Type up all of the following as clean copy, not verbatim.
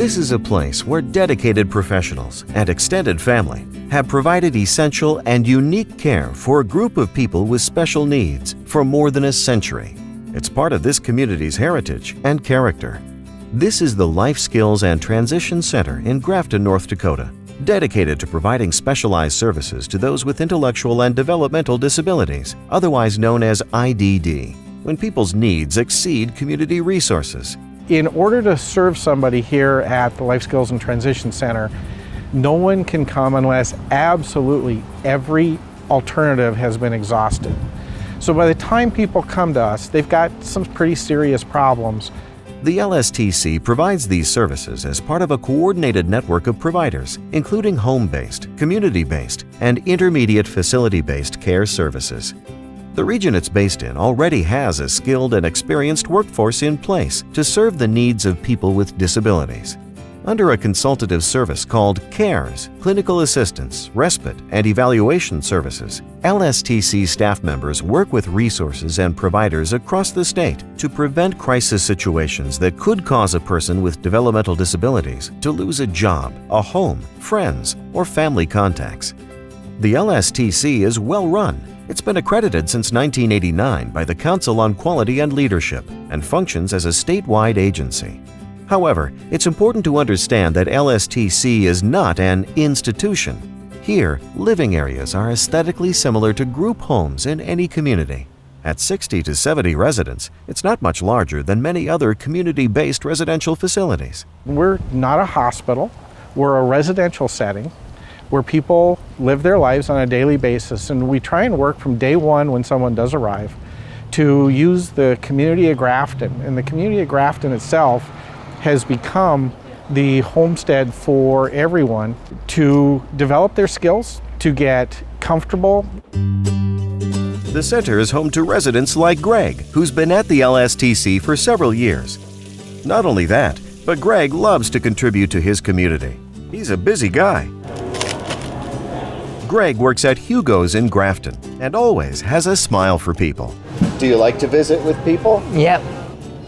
This is a place where dedicated professionals and extended family have provided essential and unique care for a group of people with special needs for more than a century. It's part of this community's heritage and character. This is the Life Skills and Transition Center in Grafton, North Dakota, dedicated to providing specialized services to those with intellectual and developmental disabilities, otherwise known as IDD, when people's needs exceed community resources. In order to serve somebody here at the Life Skills and Transition Center, no one can come unless absolutely every alternative has been exhausted. So by the time people come to us, they've got some pretty serious problems. The LSTC provides these services as part of a coordinated network of providers, including home-based, community-based, and intermediate facility-based care services. The region it's based in already has a skilled and experienced workforce in place to serve the needs of people with disabilities. Under a consultative service called CARES, Clinical Assistance, Respite, and Evaluation Services, LSTC staff members work with resources and providers across the state to prevent crisis situations that could cause a person with developmental disabilities to lose a job, a home, friends, or family contacts. The LSTC is well run. It's been accredited since 1989 by the Council on Quality and Leadership and functions as a statewide agency. However, it's important to understand that LSTC is not an institution. Here, living areas are aesthetically similar to group homes in any community. At 60 to 70 residents, it's not much larger than many other community-based residential facilities. We're not a hospital. We're a residential setting where people live their lives on a daily basis, and we try and work from day one when someone does arrive to use the community of Grafton. And the community of Grafton itself has become the homestead for everyone to develop their skills, to get comfortable. The center is home to residents like Greg, who's been at the LSTC for several years. Not only that, but Greg loves to contribute to his community. He's a busy guy. Greg works at Hugo's in Grafton and always has a smile for people. Do you like to visit with people? Yep.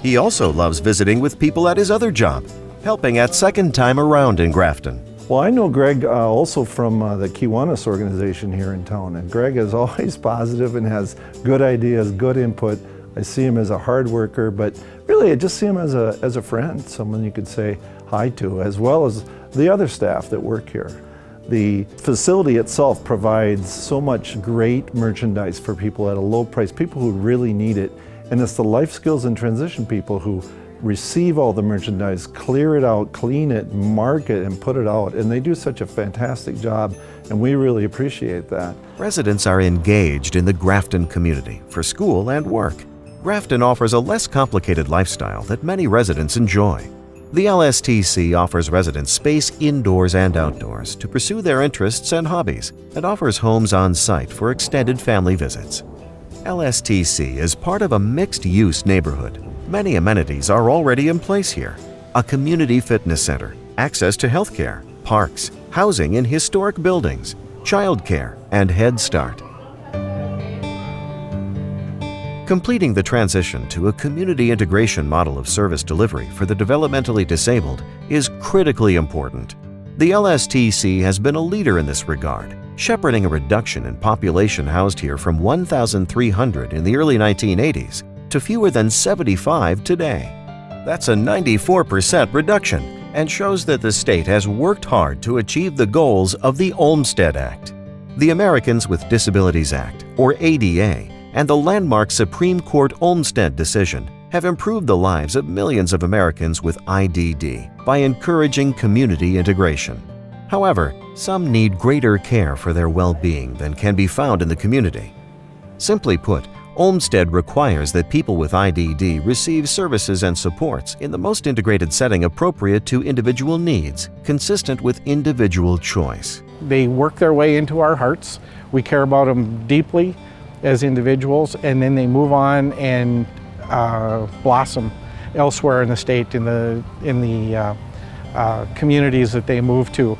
He also loves visiting with people at his other job, helping at Second Time Around in Grafton. Well, I know Greg also from the Kiwanis organization here in town, and Greg is always positive and has good ideas, good input. I see him as a hard worker, but really I just see him as a friend, someone you could say hi to, as well as the other staff that work here. The facility itself provides so much great merchandise for people at a low price, people who really need it. And it's the life skills and transition people who receive all the merchandise, clear it out, clean it, mark it, and put it out. And they do such a fantastic job, and we really appreciate that. Residents are engaged in the Grafton community for school and work. Grafton offers a less complicated lifestyle that many residents enjoy. The LSTC offers residents space indoors and outdoors to pursue their interests and hobbies and offers homes on site for extended family visits. LSTC is part of a mixed-use neighborhood. Many amenities are already in place here. A community fitness center, access to healthcare, parks, housing in historic buildings, childcare, and Head Start. Completing the transition to a community integration model of service delivery for the developmentally disabled is critically important. The LSTC has been a leader in this regard, shepherding a reduction in population housed here from 1,300 in the early 1980s to fewer than 75 today. That's a 94% reduction and shows that the state has worked hard to achieve the goals of the Olmstead Act, the Americans with Disabilities Act, or ADA, and the landmark Supreme Court Olmstead decision have improved the lives of millions of Americans with IDD by encouraging community integration. However, some need greater care for their well-being than can be found in the community. Simply put, Olmstead requires that people with IDD receive services and supports in the most integrated setting appropriate to individual needs, consistent with individual choice. They work their way into our hearts. We care about them deeply as individuals, and then they move on and blossom elsewhere in the state, in the communities that they move to.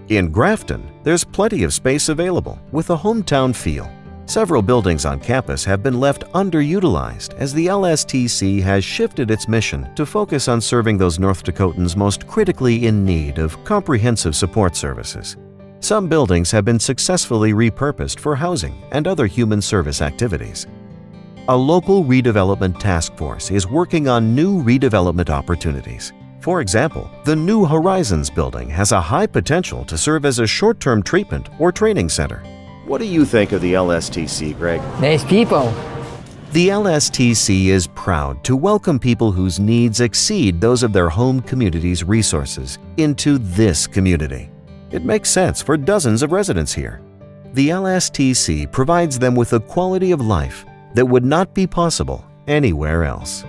In Grafton, there's plenty of space available with a hometown feel. Several buildings on campus have been left underutilized as the LSTC has shifted its mission to focus on serving those North Dakotans most critically in need of comprehensive support services. Some buildings have been successfully repurposed for housing and other human service activities. A local redevelopment task force is working on new redevelopment opportunities. For example, the New Horizons building has a high potential to serve as a short-term treatment or training center. What do you think of the LSTC, Greg? Nice people. The LSTC is proud to welcome people whose needs exceed those of their home community's resources into this community. It makes sense for dozens of residents here. The LSTC provides them with a quality of life that would not be possible anywhere else.